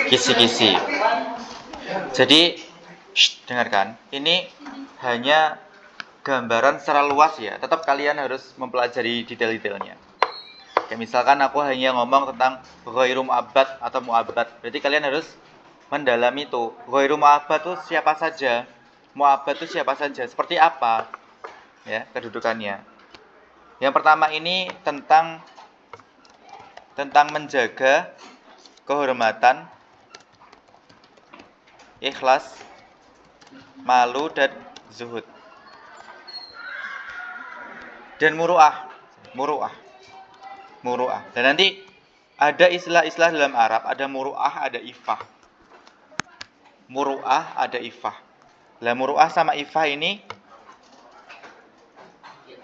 Kisi-kisi. Jadi, dengarkan. Ini hanya gambaran secara luas ya. Tetap kalian harus mempelajari detail-detailnya. Kayak misalkan aku hanya ngomong tentang ghairu mu'abbad atau mu'abbad. Berarti kalian harus mendalami itu. Ghairu mu'abbad itu siapa saja? Mu'abbad itu siapa saja? Seperti apa? Ya, kedudukannya. Yang pertama ini tentang menjaga kehormatan, ikhlas, malu dan zuhud. Dan muru'ah. Dan nanti ada istilah-istilah dalam Arab, ada muru'ah, ada ifah. Muru'ah, ada ifah. Lah muru'ah sama ifah ini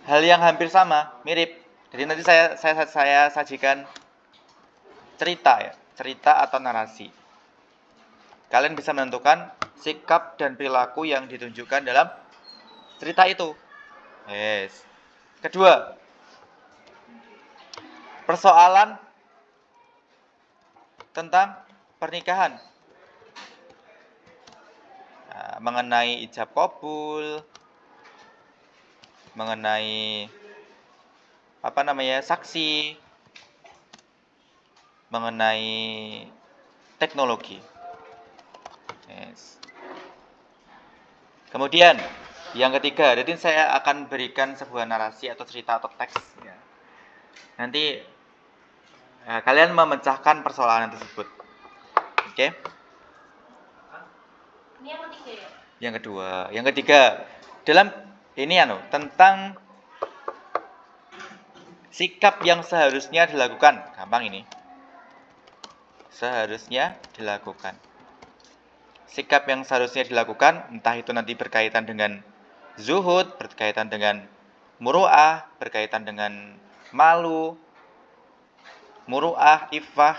hal yang hampir sama, mirip. Jadi nanti saya sajikan cerita atau narasi. Kalian bisa menentukan sikap dan perilaku yang ditunjukkan dalam cerita itu. Yes. Kedua, persoalan tentang pernikahan. Nah, mengenai ijab kabul, mengenai saksi, mengenai teknologi. Yes. Kemudian yang ketiga, jadi saya akan berikan sebuah narasi atau cerita atau teks. Ya. Nanti kalian memecahkan persoalan tersebut. Oke? Ini yang ketiga ya? Yang ketiga dalam ini tentang sikap yang seharusnya dilakukan. Gampang ini. Seharusnya dilakukan. Sikap yang seharusnya dilakukan, entah itu nanti berkaitan dengan zuhud, berkaitan dengan muru'ah, berkaitan dengan malu, muru'ah, iffah,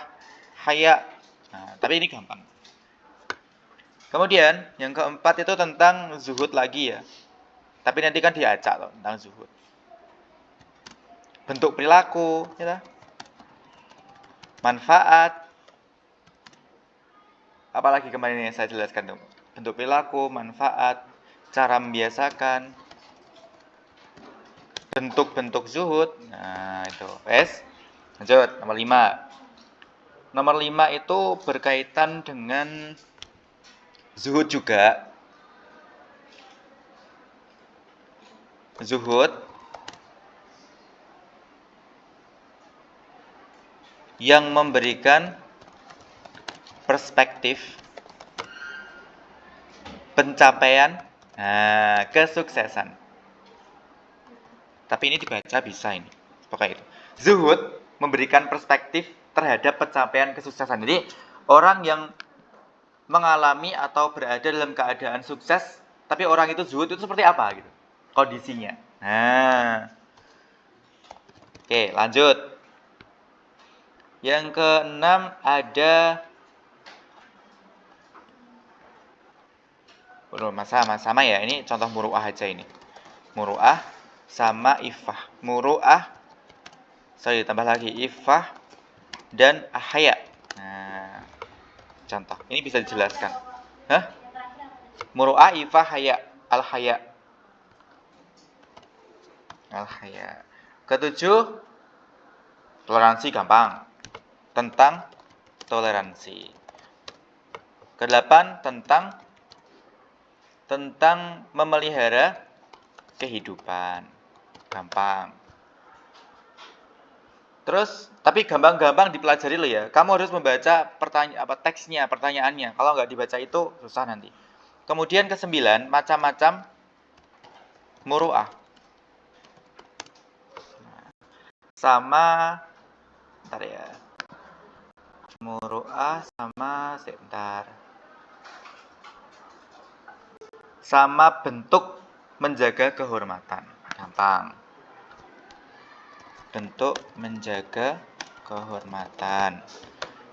haya. Nah, tapi ini gampang. Kemudian yang keempat itu tentang zuhud lagi ya. Tapi nanti kan diacak loh tentang zuhud. Bentuk perilaku, ya. Manfaat. Apalagi kemarin yang saya jelaskan tuh. Bentuk perilaku, manfaat, cara membiasakan, bentuk-bentuk zuhud. Nah, itu. Wes. Lanjut, nomor 5. Nomor 5 itu berkaitan dengan zuhud juga. Zuhud yang memberikan perspektif pencapaian kesuksesan. Tapi ini dibaca bisa ini. Pokoknya itu. Zuhud memberikan perspektif terhadap pencapaian kesuksesan. Jadi orang yang mengalami atau berada dalam keadaan sukses, tapi orang itu zuhud itu seperti apa gitu? Kondisinya. Nah. Oke, lanjut. Yang keenam ada sama ya, ini contoh muru'ah aja ini. Muru'ah sama ifah. Muru'ah, tambah lagi ifah dan ahya. Nah, contoh. Ini bisa dijelaskan. Hah? Muru'ah, ifah, haya. Al-haya. Al-haya. Ketujuh, toleransi gampang. Tentang toleransi. Kedelapan, tentang memelihara kehidupan. Gampang. Terus, tapi gampang-gampang dipelajari loh ya. Kamu harus membaca teksnya, pertanyaannya. Kalau nggak dibaca itu susah nanti. Kemudian ke-9, macam-macam muru'ah. Sama, bentar ya. Muru'ah sama, sebentar. Sama bentuk menjaga kehormatan. Gampang. Bentuk menjaga kehormatan.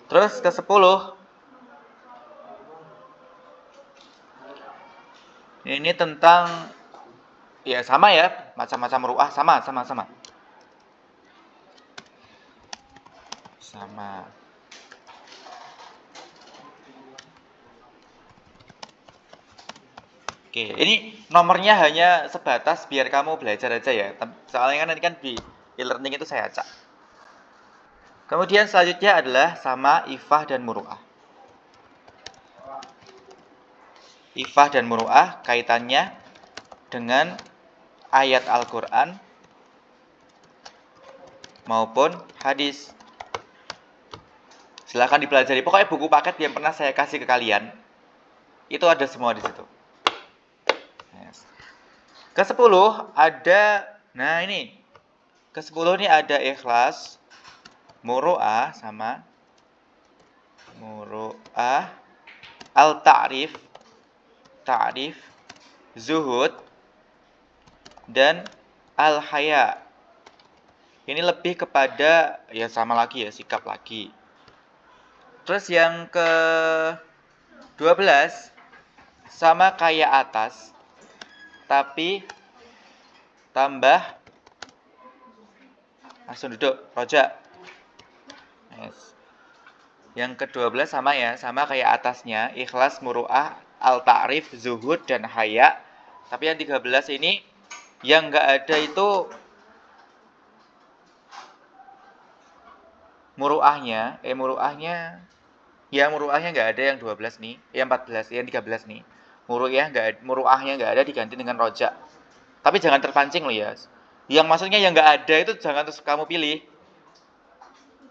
Terus ke-10. Ini tentang ya sama ya, macam-macam ru'ah sama. sama. Oke, ini nomornya hanya sebatas biar kamu belajar aja ya. Soalnya kan nanti kan di e-learning itu saya acak. Kemudian selanjutnya adalah sama ifah dan muru'ah. Ifah dan muru'ah kaitannya dengan ayat Al-Quran maupun hadis. Silahkan dipelajari. Pokoknya buku paket yang pernah saya kasih ke kalian, itu ada semua di situ. Ke-10 ada, nah ini. Ke-10 ini ada ikhlas, muru'ah sama muru'ah, al-ta'rif, ta'rif, zuhud, dan al-haya. Ini lebih kepada, ya sama lagi ya, sikap lagi. Terus yang ke-12, sama kayak atas, tapi tambah langsung duduk, rojak. Yes. Yang ke-12 sama ya, sama kayak atasnya, ikhlas, muru'ah, al-ta'rif, zuhud, dan haya. Tapi yang 13 ini, yang nggak ada itu muru'ahnya, nggak ada yang 12 nih, yang 14, yang 13 nih. Muru'ahnya nggak ada, diganti dengan rojak. Tapi jangan terpancing loh ya. Yang maksudnya yang nggak ada itu jangan terus kamu pilih.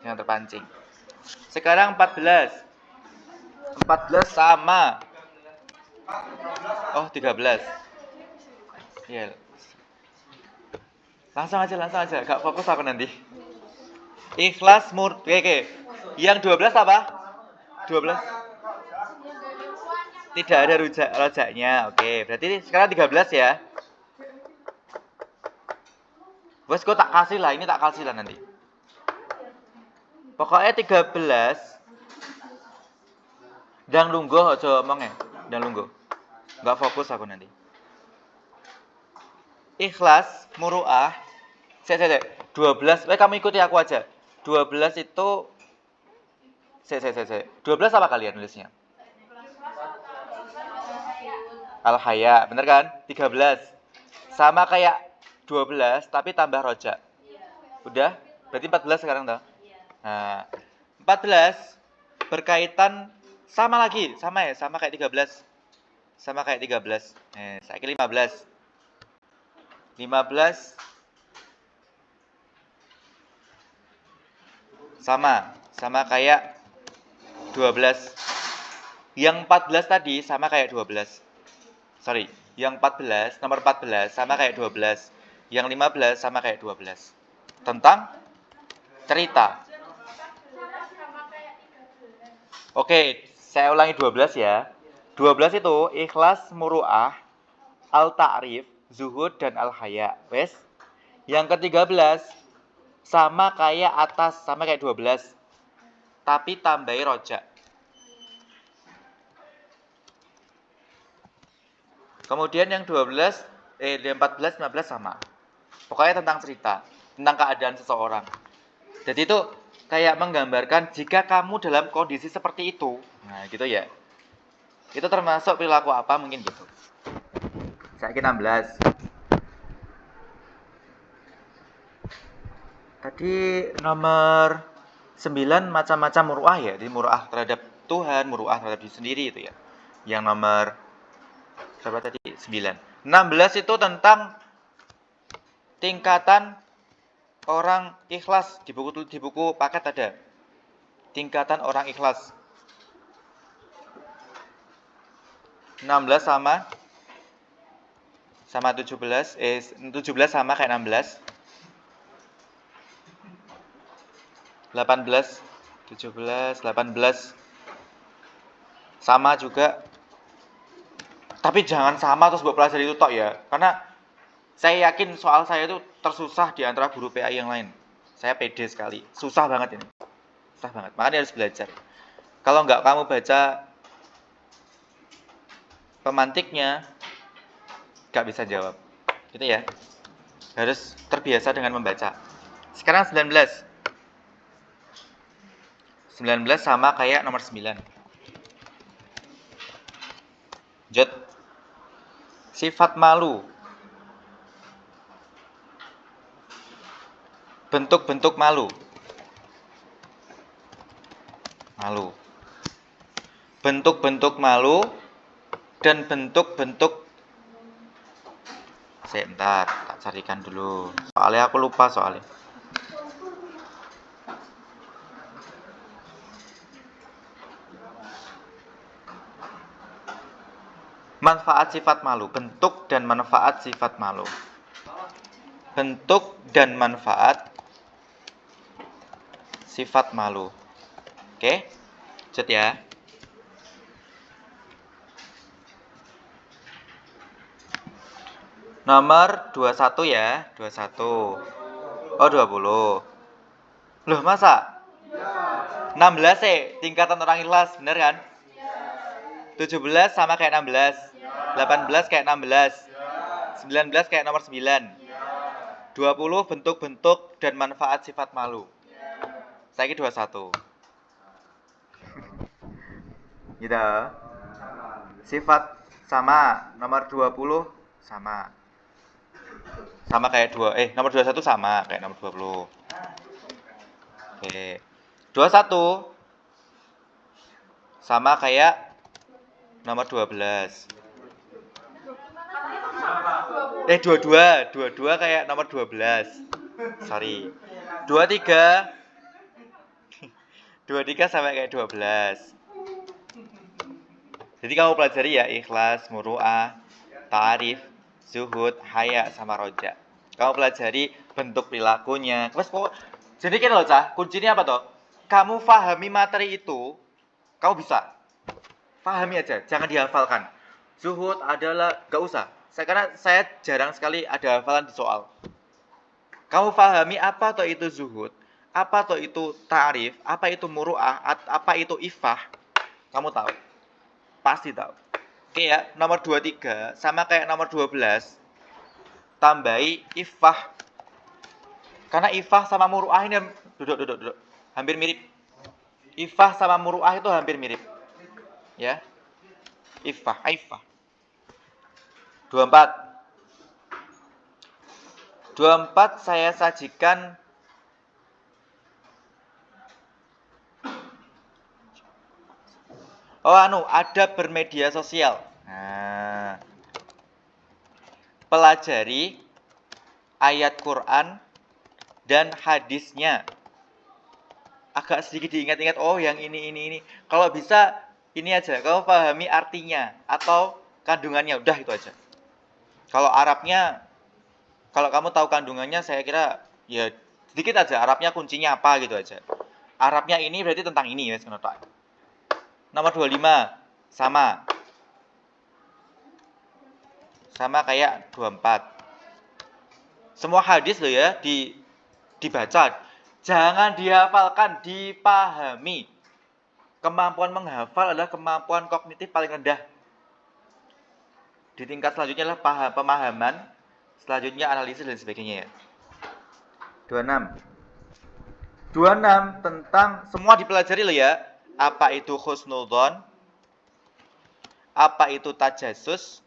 Jangan terpancing. Sekarang 14. 14 sama. Oh, 13. Iya. Langsung aja. Gak fokus aku nanti. Ikhlas oke. Yang 12 apa? 12. Tidak ada rojaknya. Oke, berarti sekarang 13 ya. Wes gue tak kasih lah, ini tak kasih lah nanti. Pokoknya 13. Dan lungguh aja omongnya. Dan lungguh. Gak fokus aku nanti. Ikhlas, muru'ah. 12. Kamu ikuti aku aja. 12 itu 12 apa kalian nulisnya? Al-haya, bener kan? 13. Sama kayak 12 tapi tambah rojak. Udah? Berarti 14 sekarang toh? Nah, 14 berkaitan sama lagi, sama kayak 13. Sama kayak 13. Saya 15. 15 sama kayak 12. Yang 14 tadi sama kayak 12. Sorry, yang 14, nomor 14 sama kayak 12. Yang 15 sama kayak 12. Tentang cerita. Oke, saya ulangi 12 ya. 12 itu ikhlas, muru'ah, al-ta'rif, zuhud, dan al-haya. Wes? Yang ke-13 sama kayak atas, sama kayak 12. Tapi tambahi rojak. Kemudian yang 14 15 sama. Pokoknya tentang cerita, tentang keadaan seseorang. Jadi itu kayak menggambarkan jika kamu dalam kondisi seperti itu. Nah, gitu ya. Itu termasuk perilaku apa mungkin gitu. Saya 16. Tadi nomor 9 macam-macam muru'ah ya. Jadi muru'ah terhadap Tuhan, muru'ah terhadap diri sendiri itu ya. Yang nomor berapa tadi? 9. 16 itu tentang tingkatan orang ikhlas. Di buku paket ada. Tingkatan orang ikhlas. 16 sama 17. 17 sama kayak 16. 18, 17, 18 sama juga. Tapi jangan sama terus buat pelajari itu tok ya. Karena saya yakin soal saya itu tersusah di antara guru PAI yang lain. Saya pede sekali. Susah banget ini. Susah banget. Makanya harus belajar. Kalau nggak kamu baca pemantiknya, nggak bisa jawab. Gitu ya. Harus terbiasa dengan membaca. Sekarang 19. 19 sama kayak nomor 9. Lanjut. Sifat malu. Bentuk-bentuk malu. Malu. Bentuk-bentuk malu dan bentuk-bentuk. Sebentar, tak carikan dulu. Soalnya aku lupa soalnya. Manfaat sifat malu. Bentuk dan manfaat sifat malu. Bentuk dan manfaat sifat malu. Oke, lanjut ya. Nomor 21 ya, 21. Oh, 20. Loh, masa? 16 tingkatan orang ikhlas, bener kan? 17 sama kayak 16. 18 kayak 16. 19 kayak nomor 9. 20 bentuk-bentuk dan manfaat sifat malu. Saiki 21. Gitu. Sifat sama, nomor 20 sama. Sama kayak nomor 21 sama kayak nomor 20. Oke. 21 sama kayak nomor 12. 22 kayak nomor 12. Sorry. 23 sama kayak 12. Jadi kamu pelajari ya ikhlas, muru'ah, ta'arif, zuhud, haya sama roja. Kamu pelajari bentuk perilakunya. Jadi kan loh, Cah, kuncinya apa toh? Kamu pahami materi itu, kamu bisa. Pahami aja, jangan dihafalkan. Zuhud adalah, gak usah. Karena saya jarang sekali ada hafalan di soal. Kamu pahami apa toh itu zuhud, apa toh itu ta'rif, apa itu muru'ah, apa itu ifah. Kamu tahu. Pasti tahu. Oke ya, nomor 23 sama kayak nomor 12. Tambahi ifah. Karena ifah sama muru'ah ini duduk. Hampir mirip. Ifah sama muru'ah itu hampir mirip. Ya. Ifah. 24 saya sajikan adab bermedia sosial. Nah, pelajari ayat Quran dan hadisnya. Agak sedikit diingat-ingat, yang ini. Kalau bisa ini aja, kamu pahami artinya atau kandungannya, udah itu aja. Kalau Arabnya, kalau kamu tahu kandungannya, saya kira ya sedikit aja. Arabnya kuncinya apa gitu aja. Arabnya ini berarti tentang ini ya, Nomor 25 sama kayak 24. Semua hadis loh ya dibaca. Jangan dihafalkan, dipahami. Kemampuan menghafal adalah kemampuan kognitif paling rendah. Di tingkat selanjutnya adalah pemahaman, selanjutnya analisis dan sebagainya ya. 26 tentang semua dipelajari loh ya. Apa itu husnudzon? Apa itu tajassus?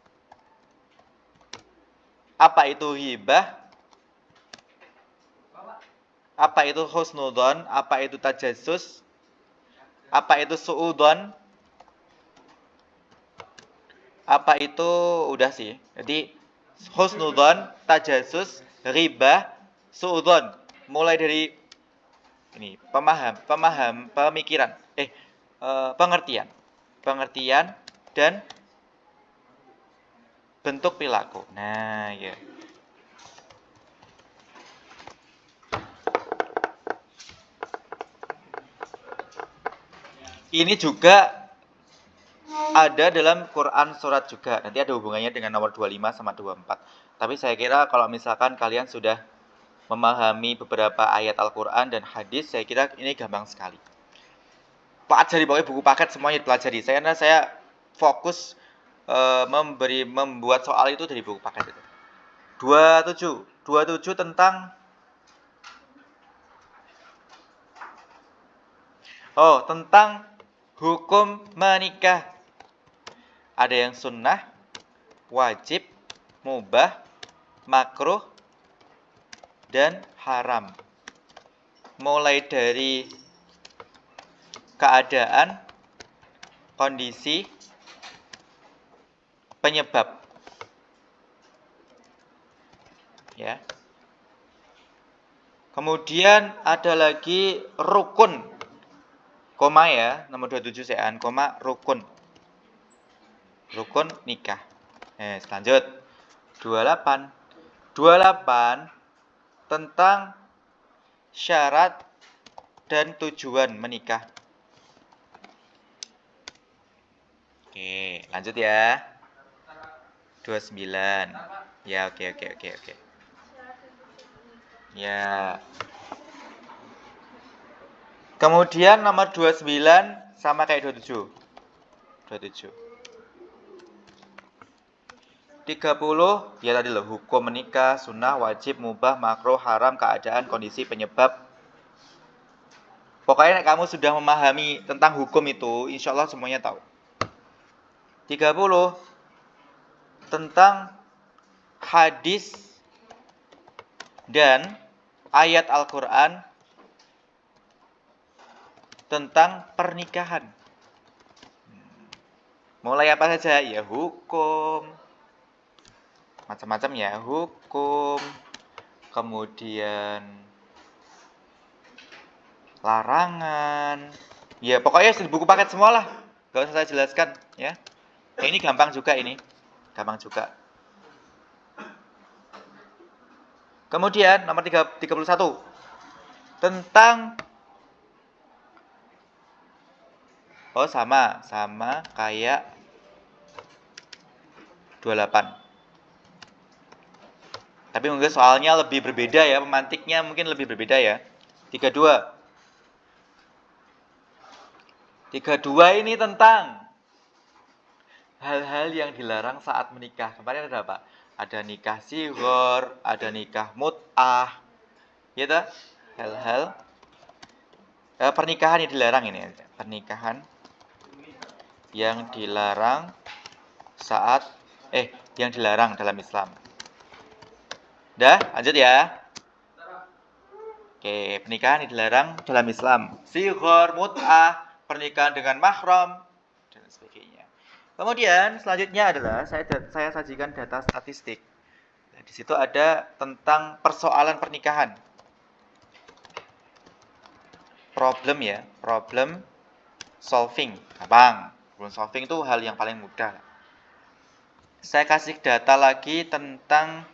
Apa itu ghibah? Apa itu husnudzon? Apa itu tajassus? Apa itu suudzon? Apa itu udah sih. Jadi husnudzon, tajassus, ghibah, suudzon. Mulai dari ini pemikiran, pengertian dan bentuk perilaku. Nah, ya. Ini juga ada dalam Quran surat juga. Nanti ada hubungannya dengan nomor 25 sama 24. Tapi saya kira kalau misalkan kalian sudah memahami beberapa ayat Al-Quran dan hadis, saya kira ini gampang sekali. Pelajari pokoknya buku paket semuanya dipelajari. Saya fokus membuat soal itu dari buku paket itu. 27 tentang Oh, tentang hukum menikah. Ada yang sunnah, wajib, mubah, makruh, dan haram. Mulai dari keadaan, kondisi, penyebab. Ya. Kemudian ada lagi rukun. Koma ya, nomor 27 sean, koma rukun. Rukun nikah. Lanjut. 28. 28 tentang syarat dan tujuan menikah. Oke, lanjut ya. 29. Ya, oke. Ya. Kemudian nomor 29 sama kayak 27. 27. 30 ya tadi loh, hukum menikah, sunnah, wajib, mubah, makruh, haram, keadaan, kondisi, penyebab. Pokoknya kamu sudah memahami tentang hukum itu, insya Allah semuanya tahu. 30 tentang hadis dan ayat Al-Quran tentang pernikahan. Mulai apa saja? Ya hukum, macam-macam ya, hukum, kemudian larangan. Ya pokoknya di buku paket semua lah, gak usah saya jelaskan ya. Ini gampang juga ini, gampang juga. Kemudian nomor 31 tentang sama kayak 28. Tapi mungkin soalnya lebih berbeda ya, pemantiknya mungkin lebih berbeda ya. 32 ini tentang hal-hal yang dilarang saat menikah. Kemarin ada apa? Ada nikah sighar, ada nikah mut'ah. Gitu? Hal-hal pernikahan yang dilarang ini. Pernikahan yang dilarang saat yang dilarang dalam Islam. Dah, lanjut ya. Oke, pernikahan yang dilarang dalam Islam. Sighar, mut'ah, pernikahan dengan mahram, dan sebagainya. Kemudian selanjutnya adalah saya sajikan data statistik. Nah, di situ ada tentang persoalan pernikahan. Problem ya, problem solving. Gampang. Problem solving itu hal yang paling mudah. Saya kasih data lagi tentang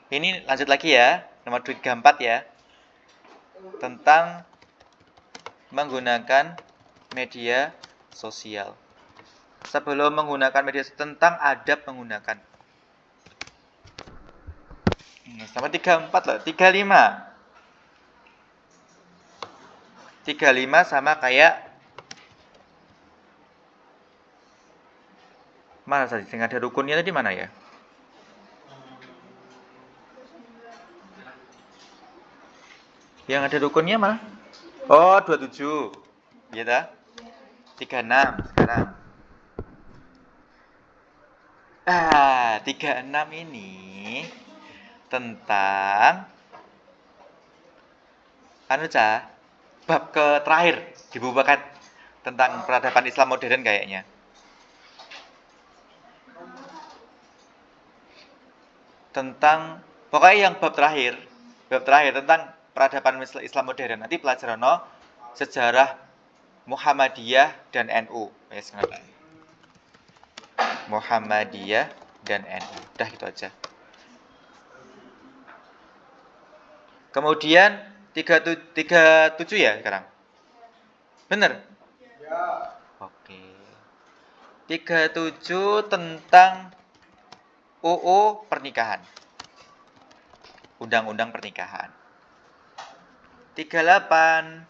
ini, lanjut lagi ya, nomor 34 ya. Tentang menggunakan media sosial. Sebelum menggunakan media sosial, tentang adab menggunakan. Sama 34 loh, 35. 35 sama kayak mana tadi? Yang ada rukunnya tadi mana ya? Yang ada rukunnya mana? Oh, 27. Iya dah. 36 sekarang. 36 ini tentang bab terakhir di buku paket tentang peradaban Islam modern kayaknya. Tentang pokoknya yang bab terakhir tentang peradaban Islam modern. Nanti pelajaran sejarah Muhammadiyah dan NU. Muhammadiyah dan NU. Udah gitu aja. Kemudian 37 ya sekarang. Bener? Ya. Oke. 37 tentang UU pernikahan. Undang-undang pernikahan. 38